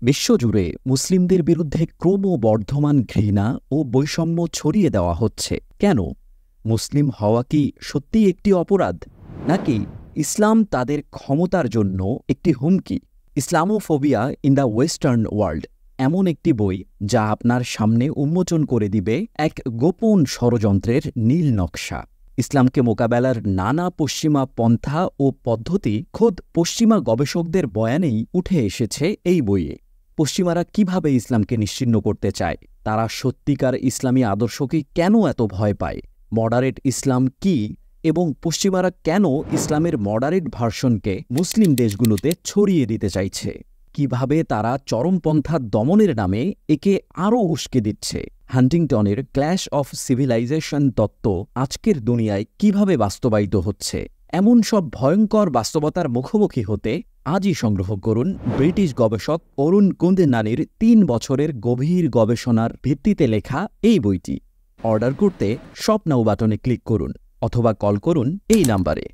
বিশ্বজুড়ে মুসলিমদের বিরুদ্ধে ক্রমবর্ধমান ঘৃণা ও বৈষম্য ছড়িয়ে দেওয়া হচ্ছে কেন? মুসলিম হওয়া কি সত্যিই একটি অপরাধ, নাকি ইসলাম তাদের ক্ষমতার জন্য একটি হুমকি? Islamophobia in the western world এমন একটি বই যা আপনার সামনে উন্মোচন করে দিবে এক গোপন ষড়যন্ত্রের নীল নকশা। ইসলামকে মোকাবেলার নানা পশ্চিমা পন্থা ও পদ্ধতি খোদ পশ্চিমা গবেষকদের বয়ানেই উঠে এসেছে এই বইয়ে। পশ্চিমারা কিভাবে ইসলামকে নিশ্চিহ্ন করতে চায়, তারা সত্যিকার ইসলামী আদর্শকে কেন এত ভয় পায়, মডারেট ইসলাম কি, এবং পশ্চিমারা কেন ইসলামের মডারেট ভার্সনকে মুসলিম দেশগুলোতে ছড়িয়ে দিতে চাইছে, কিভাবে তারা চরমপন্থা দমনের নামে একে আরও উস্কে দিচ্ছে। হান্টিংটনের ক্ল্যাশ অফ সিভিলাইজেশন তত্ত্ব আজকের দুনিয়ায় কিভাবে বাস্তবায়িত হচ্ছে, এমন সব ভয়ঙ্কর বাস্তবতার মুখোমুখি হতে আজই সংগ্রহ করুন ব্রিটিশ গবেষক অরুণ কুন্দেনানির ৩ বছরের গভীর গবেষণার ভিত্তিতে লেখা এই বইটি। অর্ডার করতে শপ নাও বাটনে ক্লিক করুন অথবা কল করুন এই নাম্বারে।